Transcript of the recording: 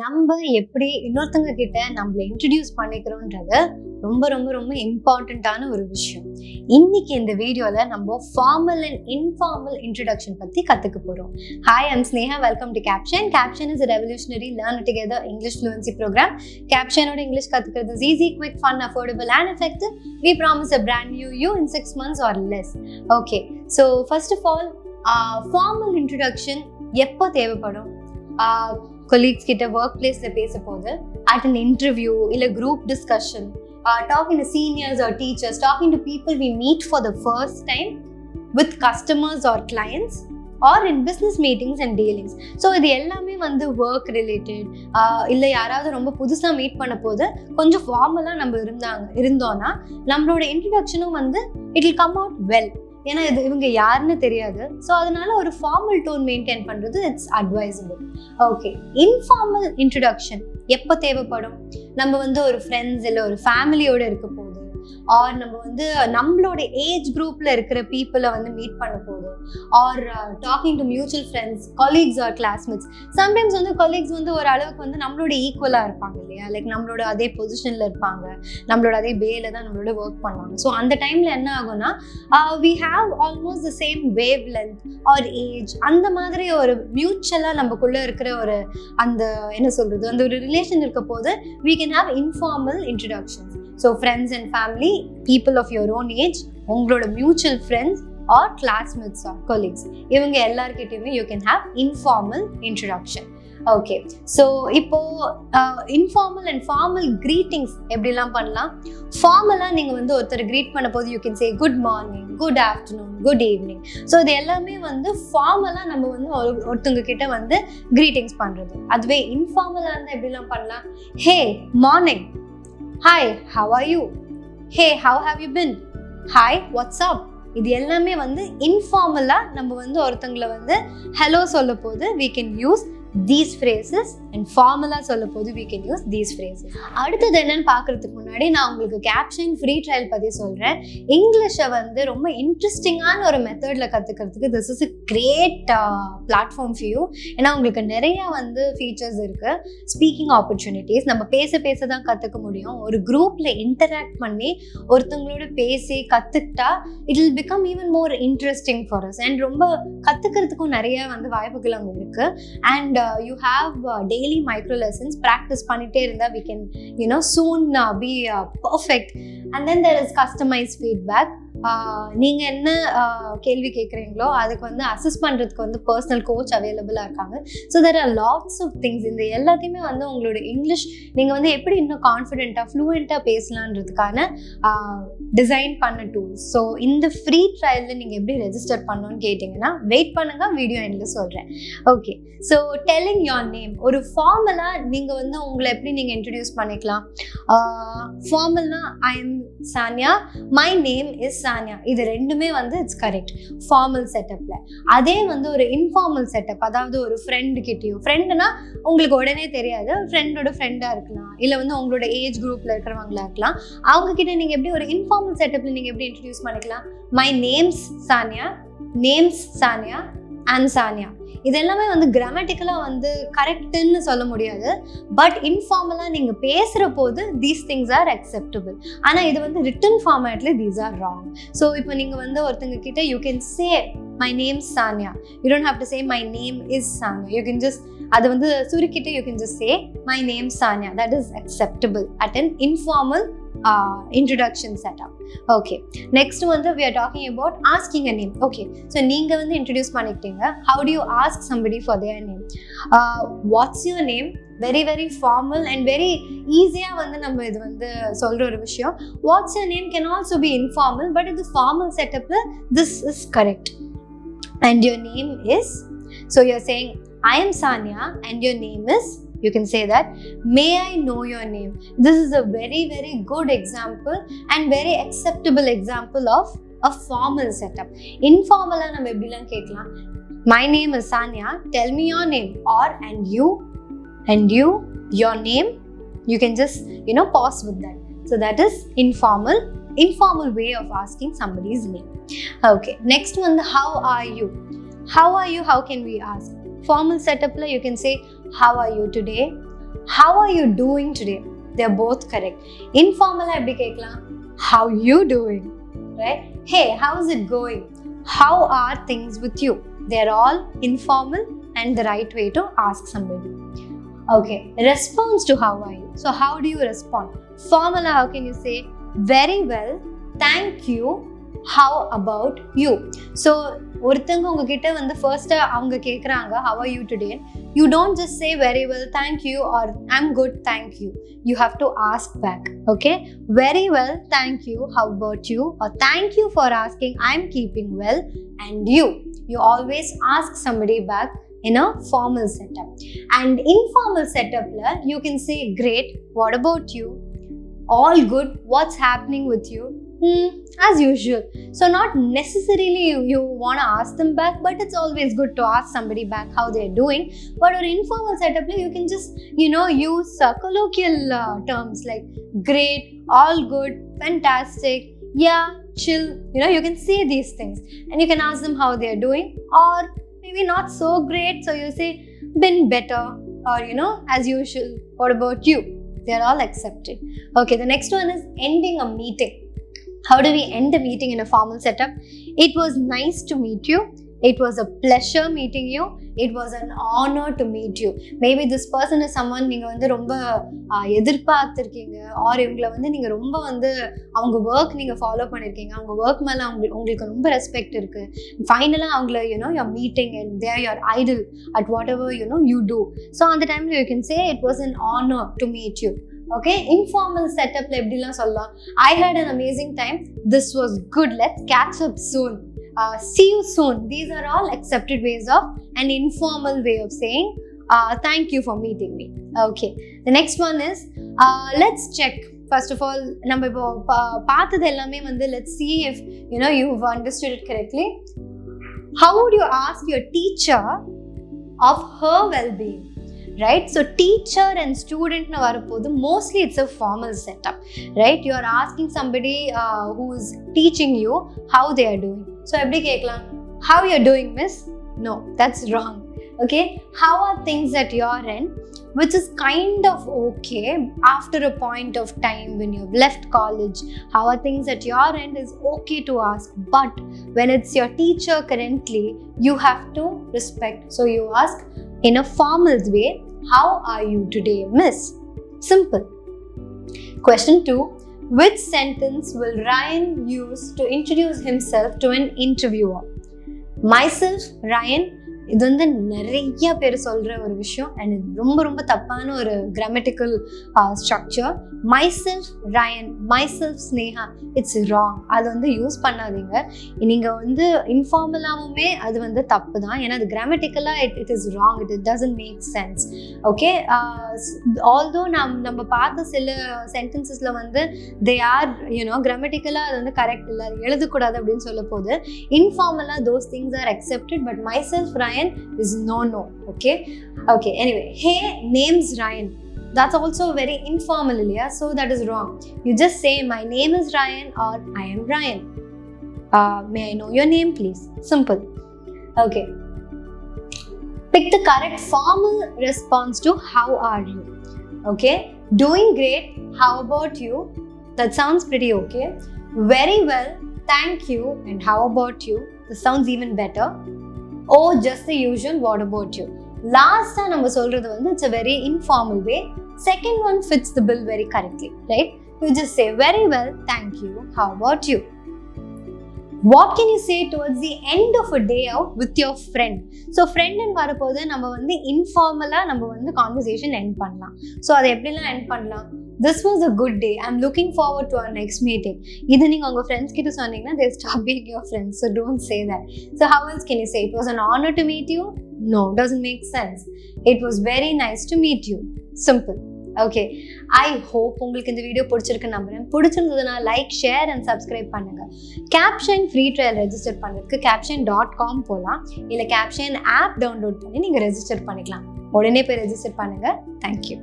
நம்ம எப்படி இன்னொருத்தங்க கிட்ட நம்மள இன்ட்ரடியூஸ் பண்ணிக்கிறோன்றது ரொம்ப ரொம்ப ரொம்ப இம்பார்ட்டண்ட்டான ஒரு விஷயம். இன்னைக்கு இந்த வீடியோல நம்ம ஃபார்மல் அண்ட் இன்ஃபார்மல் இன்ட்ரடக்ஷன் பத்தி கத்துக்க போறோம். Hi, I'm Sneha. Welcome to Capshine. Capshine is a revolutionary learn together English fluency program. Capshine ஓட இங்கிலீஷ் கத்துக்கிறது is easy, quick, fun, affordable and effective. We promise a brand new you in 6 months or less. Okay, so first of all, formal introduction எப்போ தேவைப்படும்? Colleagues கிட்ட work பிளேஸ்ல பேச போது, at an interview இல்ல group discussion, talking to seniors or teachers, talking to people we meet for the first time, with customers or clients, or in business meetings and dealings. So இது எல்லாமே வந்து work related, இல்லை யாராவது ரொம்ப புதுசாக meet பண்ண போது கொஞ்சம் ஃபார்மலாக நம்ம இருந்தோம்னா நம்மளோட இன்ட்ரடக்ஷனும் வந்து it will come out well. ஏன்னா இது இவங்க யாருன்னு தெரியாது. ஸோ அதனால ஒரு ஃபார்மல் டோன் மெயின்டைன் பண்ணுறது it's advisable. Okay, informal introduction எப்போ தேவைப்படும்? நம்ம வந்து ஒரு ஃப்ரெண்ட்ஸ் இல்லை ஒரு ஃபேமிலியோட இருக்க போது, ஆர் நம்ம வந்து நம்மளோட ஏஜ் குரூப்ல இருக்கிற பீப்புளை வந்து மீட் பண்ண போது, are talking to mutual friends, colleagues or classmates. Sometimes வந்து கொலீக்ஸ் வந்து ஒரு அளவுக்கு வந்து நம்மளோட ஈக்குவலாக இருப்பாங்க இல்லையா, லைக் நம்மளோட அதே பொசிஷனில் இருப்பாங்க, நம்மளோட அதே வேல தான் நம்மளோட ஒர்க் பண்ணுவாங்க. ஸோ அந்த டைமில் என்ன ஆகும்னா, we have almost the same wavelength or age, அந்த மாதிரி ஒரு மியூச்சுவலாக நம்மக்குள்ளே இருக்கிற ஒரு அந்த என்ன சொல்கிறது, அந்த ஒரு ரிலேஷன் இருக்க போது we can have informal introductions. So friends and family, people of your own age, உங்களோட mutual friends or classmates or colleagues, இவங்க எல்லார்கிட்டயுமே you can have informal introduction. Okay, so இப்போ இன்ஃபார்மல் அண்ட் ஃபார்மல் கிரீட்டிங்ஸ் எப்படிலாம் பண்ணலாம்? ஃபார்மலாக நீங்கள் வந்து ஒருத்தர் greet பண்ண போது you can say good morning, good afternoon, good evening. So இது எல்லாமே வந்து ஃபார்மலாக நம்ம வந்து ஒருத்தவங்க கிட்ட வந்து க்ரீட்டிங்ஸ் பண்ணுறது. அதுவே இன்ஃபார்மலாக இருந்தால் எப்படிலாம் பண்ணலாம்? Hey morning, hi how are you, hey how have you been, hi what's up. இது எல்லாமே வந்து இன்ஃபார்மலாக நம்ம வந்து ஒருத்தங்களை வந்து ஹலோ சொல்ல போது we can use these phrases, and formula சொல்ல போது we can use these phrases. அடுத்தது என்னன்னு பார்க்கறதுக்கு முன்னாடி நான் உங்களுக்கு Capshine ஃப்ரீ ட்ரையல் பற்றி சொல்கிறேன். இங்கிலீஷை வந்து ரொம்ப இன்ட்ரெஸ்டிங்கான ஒரு மெத்தடில் கற்றுக்கிறதுக்கு this is a great platform for you. ஏன்னா உங்களுக்கு நிறையா வந்து ஃபீச்சர்ஸ் இருக்குது. ஸ்பீக்கிங் ஆப்பர்ச்சுனிட்டிஸ், நம்ம பேச தான் கற்றுக்க முடியும். ஒரு குரூப்பில் இன்டராக்ட் பண்ணி ஒருத்தவங்களோட பேசி கற்றுக்கிட்டா it will become even more interesting for us. And ரொம்ப கற்றுக்கிறதுக்கும் நிறைய வந்து வாய்ப்புகள் அங்கே இருக்குது. And you have daily micro lessons, practice பண்ணிட்டே இருந்தா we can soon be perfect. And then there is customized feedback. நீங்க என்ன கேள்வி கேட்குறீங்களோ அதுக்கு வந்து அசஸ் பண்ணுறதுக்கு வந்து பர்சனல் கோச் அவைலபிளாக இருக்காங்க. So there are lots of things. இந்த எல்லாத்தையுமே வந்து உங்களோட இங்கிலீஷ் நீங்கள் வந்து எப்படி இன்னும் கான்ஃபிடென்ட்டாக ஃப்ளூயண்ட்டாக பேசலான்றதுக்கான டிசைன் பண்ண டூல்ஸ். ஸோ இந்த ஃப்ரீ ட்ரையலில் நீங்கள் எப்படி ரெஜிஸ்டர் பண்ணணும்னு கேட்டிங்கன்னா வெயிட் பண்ணுங்க, வீடியோ எண்டில் சொல்கிறேன். Okay, so telling your name. ஒரு ஃபார்மலாக நீங்கள் வந்து உங்களை எப்படி நீங்கள் இன்ட்ரடியூஸ் பண்ணிக்கலாம்? ஃபார்மல்னா I am Sania, my name is Sania. இது ரெண்டுமே வந்து இட்ஸ் கரெக்ட் ஃபார்மல் செட்டப்ல. அதே வந்து ஒரு இன்ஃபார்மல் செட்டப், அதாவது ஒரு ஃப்ரெண்டு கிட்டேயோ, ஃப்ரெண்டுனா உங்களுக்கு உடனே தெரியாது, ஃப்ரெண்டோட ஃப்ரெண்டா இருக்கலாம், இல்லை வந்து உங்களோட ஏஜ் குரூப்ல இருக்கிறவங்களா இருக்கலாம். அவங்க கிட்ட நீங்க எப்படி ஒரு இன்ஃபார்மல் செட்டப்ல நீங்க எப்படி இன்ட்ரடியூஸ் பண்ணிக்கலாம்? My names Sania, names Sania and Sania. இது எல்லாமே வந்து கிராமட்டிக்கலாக வந்து கரெக்டுன்னு சொல்ல முடியாது. பட் இன்ஃபார்மலாக நீங்கள் பேசுகிற போது தீஸ் திங்ஸ் ஆர் அக்செப்டபிள். ஆனால் இது வந்து ரிட்டன் ஃபார்மேட்ல தீஸ் ஆர் ராங். ஸோ இப்போ நீங்கள் வந்து ஒருத்தங்க கிட்ட you can say my name Sania, you don't have to say my name is Sania. You can just அது வந்து சுருக்கிட்டு you can just say my name Sania. That is acceptable at an informal introduction setup. Okay, next வந்து we are talking about asking a name. Okay, so நீங்க வந்து introduce பண்ணிக்கிட்டீங்க. How do you ask somebody for their name? What's your name? Very very formal and very easy-ஆ வந்து நம்ம இது வந்து சொல்ற ஒரு விஷயம். What's your name can also be informal, but in the formal setup this is correct. And your name is, so you're saying I am Sanya and your name is, you can say that, may I know your name. This is a very very good example and very acceptable example of a formal setup. Informal ah nam eppdilam kekkalam, my name is Sanya, tell me your name, or and you your name. You can just pause with that. So that is informal way of asking somebody's name. Okay, next one, how are you? How can we ask? Formal setup la you can say how are you today, how are you doing today? They're both correct. Informal எப்படி கேட்கலாம்? How you doing? Right? Hey, how's it going? How are things with you? They're all informal and the right way to ask somebody. Okay, response to how are you? So how do you respond? Formal, how can you say? Very well, thank you. How about you? So ஒருத்தங்க உங்ககிட்ட வந்து first அவங்க கேட்குறாங்க how are you today? You don't just say very well thank you or I'm good thank you. You have to ask back. Okay, very well thank you, how about you? Or thank you for asking, I'm keeping well, and you always ask somebody back in a formal setup. And informal setup la you can say great, what about you? All good, what's happening with you? As usual. So not necessarily you want to ask them back, but it's always good to ask somebody back how they're doing. But in informal setup you can just use colloquial terms like great, all good, fantastic, yeah, chill. You can say these things and you can ask them how they're doing, or maybe not so great, so you say been better, or as usual, what about you? They're all accepted. Okay, the next one is ending a meeting. How do we end a meeting in a formal setup? It was nice to meet you. It was a pleasure meeting you. It was an honor to meet you. Maybe this person is someone நீங்க வந்து ரொம்ப எதிர்பார்த்திருக்கீங்க, or இவங்களை வந்து நீங்க ரொம்ப வந்து அவங்க work நீங்க ஃபாலோ பண்ணிருக்கீங்க, அவங்க ஒர்க் மேல உங்களுக்கு ரொம்ப ரெஸ்பெக்ட் இருக்கு. ஃபைனலா அவங்கள you're meeting and they are your idol at whatever you do. So on the time you can say it was an honor to meet you. Okay, informal setup la eppdilam sollalam, I had an amazing time, this was good, let's catch up soon, see you soon. These are all accepted ways of an informal way of saying thank you for meeting me. Okay, the next one is let's check. First of all, நம்ம இப்போ பார்த்தது எல்லாமே வந்து let's see if you've understood it correctly. How would you ask your teacher of her well-being? Right? So teacher and student na varapodhu, mostly it's a formal setup, right? You are asking somebody who is teaching you how they are doing. So eppadi kekkalam, how you are doing miss? No, that's wrong. Okay, how are things at your end, which is kind of okay after a point of time when you've left college. How are things at your end is okay to ask, but when it's your teacher currently, you have to respect, so you ask in a formal way, how are you today miss? Simple. Question 2, which sentence will Ryan use to introduce himself to an interviewer? Myself, Ryan. இது வந்து நிறைய பேர் சொல்கிற ஒரு விஷயம், and இது ரொம்ப ரொம்ப தப்பான ஒரு grammatical structure. Myself Ryan, myself Sneha, it's wrong. அது வந்து யூஸ் பண்ணாதீங்க. நீங்கள் வந்து இன்ஃபார்மலாகவுமே அது வந்து தப்பு தான், ஏன்னா அது கிராமட்டிக்கலாக it is wrong, it doesn't make sense. Okay, although நம்ம பார்த்த சில சென்டென்சஸில் வந்து தே ஆர் கிராமட்டிக்கலாக அது வந்து கரெக்ட் இல்லை, அது எழுதக்கூடாது அப்படின்னு சொல்ல போது இன்ஃபார்மலாக those things are accepted, but myself Ryan is no. Okay, anyway, hey, name's Ryan, that's also very informal, yeah, so that is wrong. You just say my name is Ryan or I am Ryan. May I know your name please? Simple. Okay, pick the correct formal response to how are you. Okay, doing great, how about you? That sounds pretty okay. Very well, thank you, and how about you? This sounds even better. Oh, just the usual, what about you? Last time நம்ம சொல்றது வந்து it's a very informal way. Second one fits the bill very correctly, right? You just say very well, thank you, how about you? What can you say towards the end of a day out with your friend? So friend and வரப்போது நம்ம வந்து இன்ஃபார்மலா நம்ம வந்து conversation end பண்ணலாம். So அதை எப்படிலாம் end பண்ணலாம்? This was a good day, I'm looking forward to our next meeting. இது நீங்கள் உங்கள் ஃப்ரெண்ட்ஸ் கிட்ட சொன்னீங்கன்னா they stop being your friends, so don't say that. So how else can you say? It was an honor to meet you? No, doesn't make sense. It was very nice to meet you. Simple. Okay, I hope உங்களுக்கு இந்த video பிடிச்சிருக்குன்னு நம்புறேன். பிடிச்சிருந்ததுன்னா like, share and subscribe பண்ணுங்க. Capshine free trial register பண்ணுறதுக்கு capshine.com போகலாம், இல்லை Capshine app download பண்ணி நீங்கள் ரெஜிஸ்டர் பண்ணிக்கலாம். உடனே போய் ரெஜிஸ்டர் பண்ணுங்க. தேங்க்யூ.